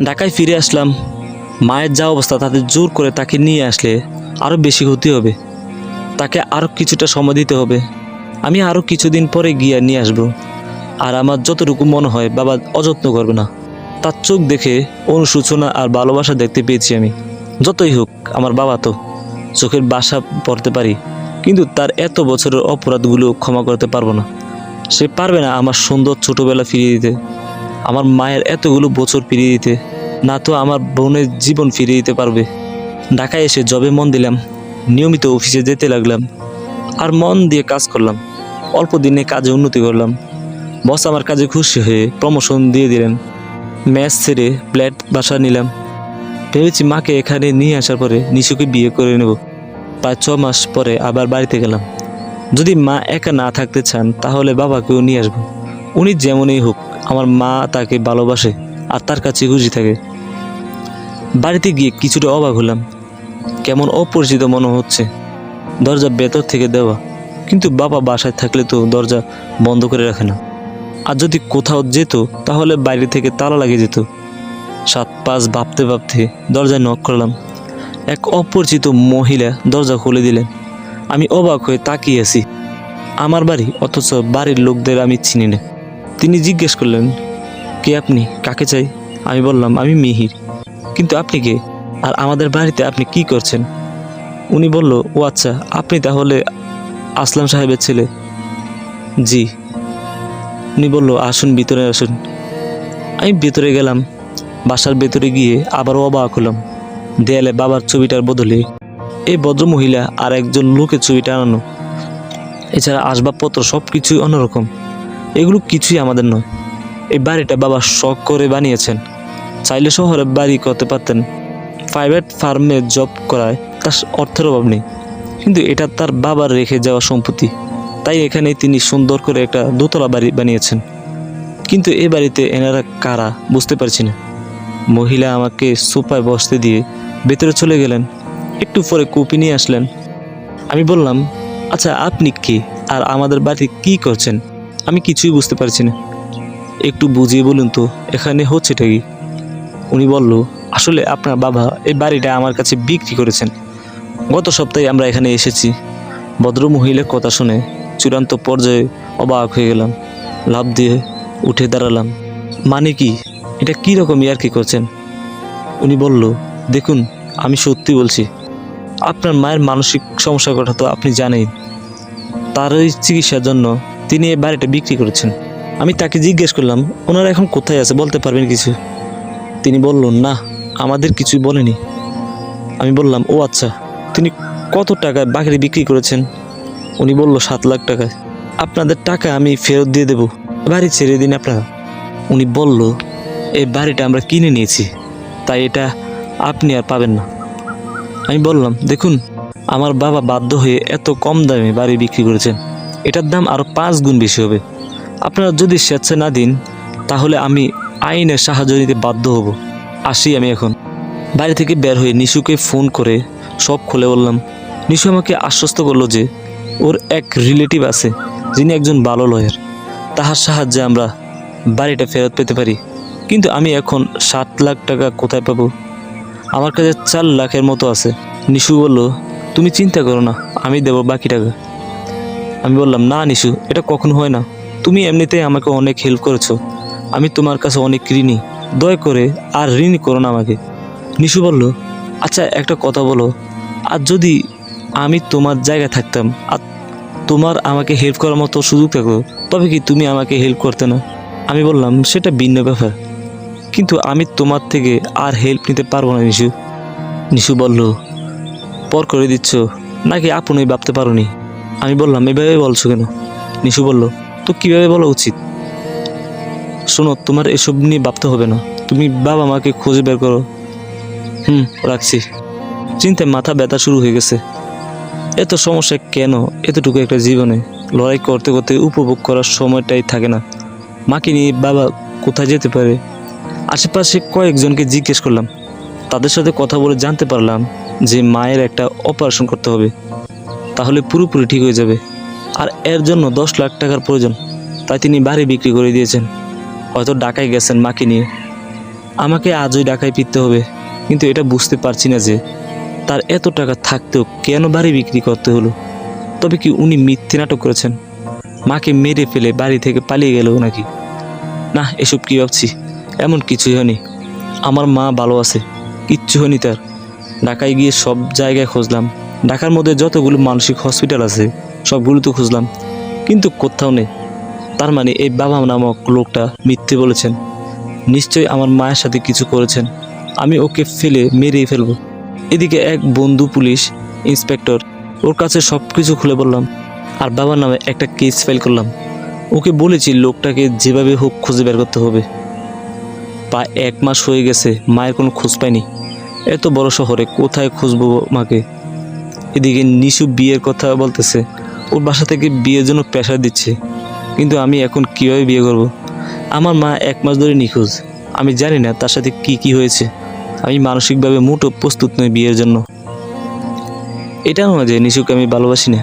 ঢাকায় ফিরে আসলাম। মায়ের যা অবস্থা, তাতে জোর করে তাকে নিয়ে আসলে আরও বেশি ক্ষতি হবে। তাকে আরও কিছুটা সময় দিতে হবে। আমি আরও কিছুদিন পরে গিয়ে নিয়ে আসবো। আর আমার যতটুকু মনে হয় বাবা অযত্ন করবে না। তার চোখ দেখে অনুশোচনা আর ভালোবাসা দেখতে পেয়েছি আমি। যতই হোক আমার বাবা তো, চোখের বাসা পড়তে পারি, কিন্তু তার এত বছরের অপরাধগুলো ক্ষমা করতে পারবো না। সে পারবে না আমার সুন্দর ছোটোবেলা ফিরিয়ে দিতে, আমার মায়ের এতগুলো বছর ফিরিয়ে দিতে, না তো আমার বোনের জীবন ফিরিয়ে দিতে পারবে। ঢাকায় এসে জবে মন দিলাম, নিয়মিত অফিসে যেতে লাগলাম, আর মন দিয়ে কাজ করলাম। অল্প দিনে কাজে উন্নতি করলাম। বস আমার কাজে খুশি হয়ে প্রমোশন দিয়ে দিলেন। ম্যাচ ছেড়ে ফ্ল্যাট বাসা নিলাম। ভেবেছি মাকে এখানে নিয়ে আসার পরে নিশুকে বিয়ে করে নেব। প্রায় 6 মাস পরে আবার বাড়িতে গেলাম। যদি মা একা না থাকতে চান তাহলে বাবাকেও নিয়ে আসবো। উনি যেমনই হোক, আমার মা তাকে ভালোবাসে আর তার কাছে খুশি থাকে। বাড়িতে গিয়ে কিছুটা অবাক হলাম। কেমন অপরিচিত মনে হচ্ছে। দরজা ভেতর থেকে দেওয়া, কিন্তু বাবা বাসায় থাকলে তো দরজা বন্ধ করে রাখে না। আর যদি কোথাও যেত তাহলে বাইরে থেকে তালা লাগিয়ে যেত। 7-5 ভাবতে ভাবতে দরজায় নক করলাম। এক অপরিচিত মহিলা দরজা খুলে দিলেন। আমি অবাক হয়ে তাকিয়ে আছি। আমার বাড়ি, অথচ বাড়ির লোকদের আমি চিনি না। তিনি জিজ্ঞেস করলেন, কে আপনি, কাকে চাই? আমি বললাম, আমি মিহির। কিন্তু আপনি কে, আর আমাদের বাড়িতে আপনি কি করছেন? উনি বলল, ও আচ্ছা, আপনি তাহলে আসলাম সাহেবের ছেলে। জি। উনি বলল, আসুন, ভিতরে আসুন। আমি ভেতরে গেলাম। বাসার ভেতরে গিয়ে আবারও অবাক হলাম। দেয়ালে বাবার ছবিটার বদলে এই ভদ্রমহিলা আর একজন লোকের ছবিটা আনানো। এছাড়া আসবাবপত্র সব কিছুই অন্যরকম। এগুলো কিছুই আমাদের নয়। এই বাড়িটা বাবা শখ করে বানিয়েছেন। চাইলে শহরে বাড়ি করতে পারতেন। প্রাইভেট ফার্মে জব করায় তার অর্থের অভাব নেই, কিন্তু এটা তার বাবার রেখে যাওয়া সম্পত্তি। তাই এখানে তিনি সুন্দর করে একটা দোতলা বাড়ি বানিয়েছেন। কিন্তু এ বাড়িতে এনারা কারা বুঝতে পারছি না। মহিলা আমাকে সোফায় বসতে দিয়ে ভেতরে চলে গেলেন। একটু পরে কপি নিয়ে আসলেন। আমি বললাম, আচ্ছা, আপনি কে, আর আমাদের বাড়িতে কি করছেন? আমি কিছুই বুঝতে পারছি না। একটু বুঝিয়ে বলুন তো, এখানে হচ্ছেটা কি? উনি বলল, আসলে আপনার বাবা এই বাড়িটা আমার কাছে বিক্রি করেছেন। গত সপ্তাহে আমরা এখানে এসেছি। ভদ্রমহিলার কথা শুনে চূড়ান্ত পর্যায়ে অবাক হয়ে গেলাম। লাফ দিয়ে উঠে দাঁড়ালাম। মানে কি, এটা কী রকম ইয়ার্কি করছেন? উনি বলল, দেখুন, আমি সত্যি বলছি। আপনার মায়ের মানসিক সমস্যার কথা তো আপনি জানেন। তারই চিকিৎসার জন্য তিনি এই বাড়িটা বিক্রি করেছেন। আমি তাকে জিজ্ঞেস করলাম, ওনারা এখন কোথায় আছে, বলতে পারবেন কিছু? তিনি বললেন, না, আমাদের কিছুই বলেনি। আমি বললাম, ও আচ্ছা, তিনি কত টাকায় বাড়ি বিক্রি করেছেন? উনি বলল, 7 লাখ টাকায়। আপনাদের টাকা আমি ফেরত দিয়ে দেব, বাড়ি ছেড়ে দিন আপনারা। উনি বলল, এই বাড়িটা আমরা কিনে নিয়েছি, তাই এটা আপনি আর পাবেন না। আমি বললাম, দেখুন, আমার বাবা বাধ্য হয়ে এত কম দামে বাড়ি বিক্রি করেছেন। এটার দাম আরও 5 গুণ বেশি হবে। আপনারা যদি স্বেচ্ছা না দিন তাহলে আমি আইনের সাহায্য নিতে বাধ্য হব। আসি আমি এখন। বাড়ি থেকে বের হয়ে নিশুকে ফোন করে সব খুলে বললাম। নিশু আমাকে আশ্বস্ত করলো যে ওর এক রিলেটিভ আছে যিনি একজন ভালো লয়ার। তাহার সাহায্যে আমরা বাড়িটা ফেরত পেতে পারি। কিন্তু আমি এখন 7 লাখ টাকা কোথায় পাবো? আমার কাছে 4 লাখের মতো আছে। নিশু বলল, তুমি চিন্তা করো না, আমি দেব বাকি টাকা। আমি বললাম, না নিশু, এটা কখন হয় না। তুমি এমনিতেই আমাকে অনেক হেল্প করেছো। আমি তোমার কাছে অনেক ঋণী। দয়া করে আর ঋণ করো না আমাকে। নিশু বলল, আচ্ছা, একটা কথা বলো, আর যদি আমি তোমার জায়গায় থাকতাম আর তোমার আমাকে হেল্প করার মতো সুযোগ থাকতো, তবে কি তুমি আমাকে হেল্প করতে না? আমি বললাম, সেটা ভিন্ন ব্যাপার, কিন্তু আমি তোমার থেকে আর হেল্প নিতে পারবো না নিশু। নিশু বলল, পর করে দিচ্ছ নাকি আপনি ভাবতে পারোনি? আমি বললাম, এভাবে বলছো কেন? নিশু বলল, তো কীভাবে বলা উচিত? শোনো, তোমার এসব নিয়ে ভাবতে হবে না। তুমি বাবা মাকে খুঁজে বের করো। রাখছি। চিন্তায় মাথা ব্যথা শুরু হয়ে গেছে। এত সমস্যা কেন এতটুকু একটা জীবনে? লড়াই করতে করতে উপভোগ করার সময়টাই থাকে না। মাকে নিয়ে বাবা কোথায় যেতে পারে? আশেপাশে কয়েকজনকে জিজ্ঞেস করলাম। তাদের সাথে কথা বলে জানতে পারলাম যে মায়ের একটা অপারেশন করতে হবে, তাহলে পুরোপুরি ঠিক হয়ে যাবে। আর এর জন্য 10 লাখ টাকার প্রয়োজন। তাই তিনি বাড়ি বিক্রি করে দিয়েছেন। হয়তো ঢাকায় গেছেন মাকে নিয়ে। আমাকে আজই ঢাকায় ফিরতে হবে, কিন্তু এটা বুঝতে পারছি না যে তার এত টাকা থাকতেও কেন বাড়ি বিক্রি করতে হলো। তবে কি উনি মিথ্যে নাটক করেছেন? মাকে মেরে ফেলে বাড়ি থেকে পালিয়ে গেল নাকি? না, এসব কি ভাবছি, এমন কিছুই হয়নি। আমার মা ভালো আছে, কিচ্ছু হয়নি তার। ঢাকায় গিয়ে সব জায়গায় খুঁজলাম, ঢাকার মধ্যে যতগুলো মানসিক হসপিটাল আছে সবগুলো তো খুঁজলাম, কিন্তু কোথাও নেই। তার মানে এই বাবা নামক লোকটা মিথ্যে বলেছেন। নিশ্চয়ই আমার মায়ের সাথে কিছু করেছেন। আমি ওকে ফেলে মেরেই ফেলবো। এদিকে এক বন্ধু পুলিশ ইন্সপেক্টর, ওর কাছে সব কিছু খুলে বললাম, আর বাবার নামে একটা কেস ফাইল করলাম। ওকে বলেছি লোকটাকে যেভাবে হোক খুঁজে বের করতে হবে। প্রায় 1 মাস হয়ে গেছে, মায়ের কোনো খোঁজ পাইনি। এত বড় শহরে কোথায় খুঁজবো মাকে? এদিকে নিশু বিয়ের কথা বলতেছে, ওর বাসা থেকে বিয়ের জন্য প্রেশার দিচ্ছে, কিন্তু আমি এখন কীভাবে বিয়ে করব? আমার মা 1 মাস ধরে নিখোঁজ। আমি জানি না তার সাথে কি কি হয়েছে। আমি মানসিকভাবে মোটো প্রস্তুত নই বিয়ের জন্য। এটা নয় যে নিশুকে আমি ভালোবাসি না,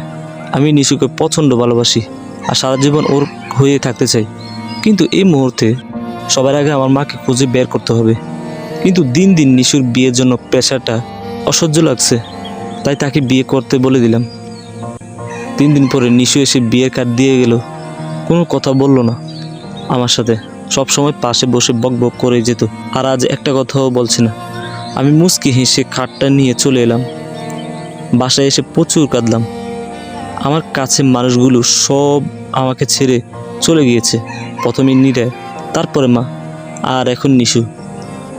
আমি নিশুকে প্রচণ্ড ভালোবাসি আর সারা জীবন ওর হয়ে থাকতে চাই। কিন্তু এই মুহূর্তে সবার আগে আমার মাকে খুঁজে বের করতে হবে। কিন্তু দিন দিন নিশুর বিয়ের জন্য প্রেশারটা অসহ্য লাগছে, তাই তাকে বিয়ে করতে বলে দিলাম। 3 দিন পরে নিশু এসে বিয়ের কার্ড দিয়ে গেল। কোনো কথা বললো না আমার সাথে, সব সময় পাশে বসে বক বক করে যেত, আর আজ একটা কথাও বলছে না। আমি মুচকি হেসে খাটটা নিয়ে চলে এলাম। বাসায় এসে প্রচুর কাঁদলাম। আমার কাছে মানুষগুলো সব আমাকে ছেড়ে চলে গিয়েছে। প্রথমে নীরা, তারপরে মা, আর এখন নিশু।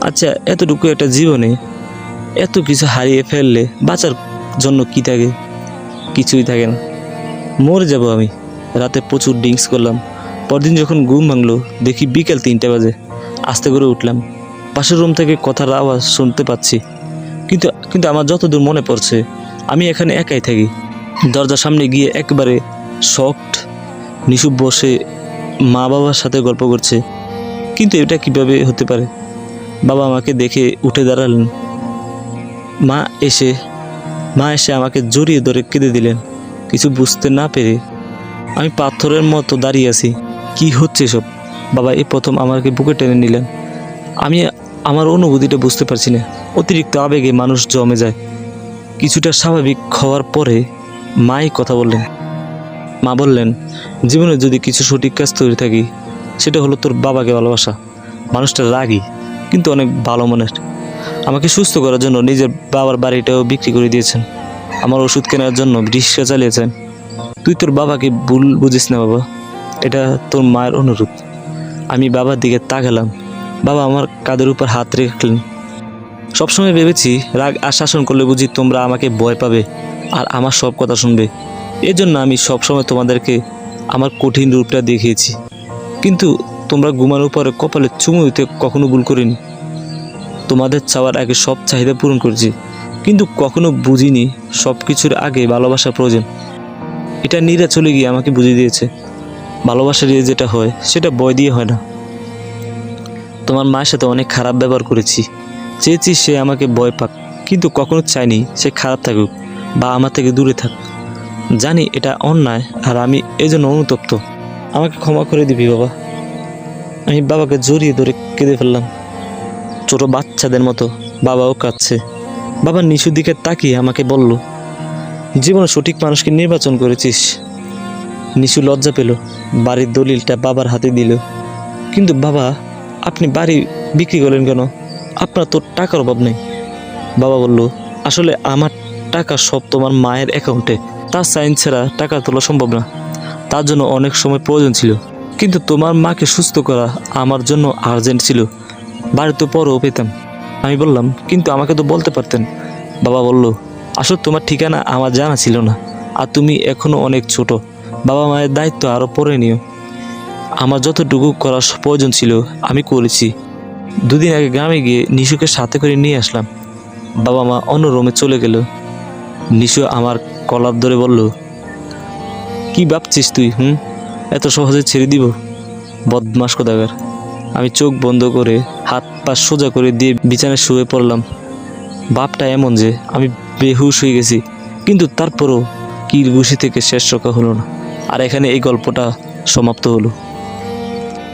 আচ্ছা, এতটুকু একটা জীবনে এত কিছু হারিয়ে ফেললে বাঁচার জন্য কি থাকে? কিছুই থাকে না, মরে যাব আমি। রাতে প্রচুর ড্রিঙ্কস করলাম। পরদিন যখন ঘুম ভাঙলো দেখি বিকেল 3টা বাজে। আস্তে করে উঠলাম, পাশের রুম থেকে কথার আওয়াজ শুনতে পাচ্ছি, কিন্তু কিন্তু আমার যতদূর মনে পড়ছে আমি এখানে একাই থাকি। দরজার সামনে গিয়ে একবারে শকড। নিশু বসে মা বাবার সাথে গল্প করছে, কিন্তু এটা কিভাবে হতে পারে? বাবা আমাকে দেখে উঠে দাঁড়ালেন। মা এসে আমাকে জড়িয়ে ধরে কেঁদে দিলেন। কিছু বুঝতে না পেরে আমি পাথরের মতো দাঁড়িয়ে আছি। কি হচ্ছে সব? বাবা এই প্রথম আমাকে বুকে টেনে নিলেন। আমি আমার অনুভূতিটা বুঝতে পারছি না। অতিরিক্ত আবেগে মানুষ জমে যায়। কিছুটা স্বাভাবিক হওয়ার পরে মাই কথা বললেন। মা বললেন, জীবনে যদি কিছু সঠিক কাজ তৈরি থাকি সেটা হলো তোর বাবাকে ভালোবাসা। মানুষটা রাগী কিন্তু অনেক ভালো মনের। আমাকে সুস্থ করার জন্য নিজের বাবার বাড়িটাও বিক্রি করে দিয়েছেন, আমার ওষুধ কেনার জন্য রিক্সা চালিয়েছেন। তুই তোর বাবাকে ভুল বুঝিস না বাবা, এটা তোর মায়ের অনুরোধ। আমি বাবার দিকে তাকালাম। বাবা আমার কাঁধের উপর হাত রেখলেন। সবসময় ভেবেছি রাগ আর শাসন করলে বুঝি তোমরা আমাকে ভয় পাবে আর আমার সব কথা শুনবে। এজন্য আমি সবসময় তোমাদেরকে আমার কঠিন রূপটা দেখিয়েছি, কিন্তু তোমরা ঘুমানোর পরে কপালে চুমু দিতে কখনো ভুল করিনি। তোমাদের চাওয়ার আগে সব চাহিদা পূরণ করেছি, কিন্তু কখনো বুঝিনি সব কিছুর আগে ভালোবাসা প্রয়োজন। এটা নীরা চলে গিয়ে আমাকে বুঝিয়ে দিয়েছে, ভালোবাসা দিয়ে যেটা হয় সেটা বয় দিয়ে হয় না। তোমার মায়ের সাথে অনেক খারাপ ব্যবহার করেছি, চেয়েছি সে আমাকে ভয় পাক, কিন্তু কখনো চাইনি সে খারাপ থাকুক বা আমার থেকে দূরে থাক। জানি এটা অন্যায় আর আমি এজন্য অনুতপ্ত। আমাকে ক্ষমা করে দিবি বাবা। আমি বাবাকে জড়িয়ে ধরে কেঁদে ফেললাম ছোট বাচ্চাদের মতো। বাবাও কাঁদছে। বাবা নিশুর দিকে তাকিয়ে আমাকে বলল, জীবনে সঠিক মানুষকে নির্বাচন করেছিস। নিশু লজ্জা পেল, বাড়ির দলিলটা বাবার হাতে দিল। কিন্তু বাবা, আপনি বাড়ি বিক্রি করলেন কেন? আপনার তো টাকার অভাব নেই। বাবা বলল, আসলে আমার টাকা সব তোমার মায়ের অ্যাকাউন্টে, তার সাইন ছাড়া টাকা তোলা সম্ভব না। তার জন্য অনেক সময় প্রয়োজন ছিল, কিন্তু তোমার মাকে সুস্থ করা আমার জন্য আর্জেন্ট ছিল। বাড়িতে পরেও পেতাম। আমি বললাম, কিন্তু আমাকে তো বলতে পারতেন। বাবা বলল, আসলে তোমার ঠিকানা আমার জানা ছিল না, আর তুমি এখনও অনেক ছোট। বাবা মায়ের দায়িত্ব আরও পরে নিও। আমার যতটুকু করার প্রয়োজন ছিল আমি করেছি। 2 দিন আগে গ্রামে গিয়ে নিশুকে সাথে করে নিয়ে আসলাম। বাবা মা অন্য রুমে চলে গেল। নিশু আমার কলার ধরে বলল, কি ভাবছিস তুই? এত সহজে ছেড়ে দিব? বদমাস কোথাকার। আমি চোখ বন্ধ করে হাত পা সোজা করে দিয়ে বিছানায় শুয়ে পড়লাম। ভাবটা এমন যে আমি বেহুশ হয়ে গেছি, কিন্তু তারপরও কিল ঘুষি থেকে শেষ রক্ষা হলো না। আর এখানে এই গল্পটা সমাপ্ত হলো।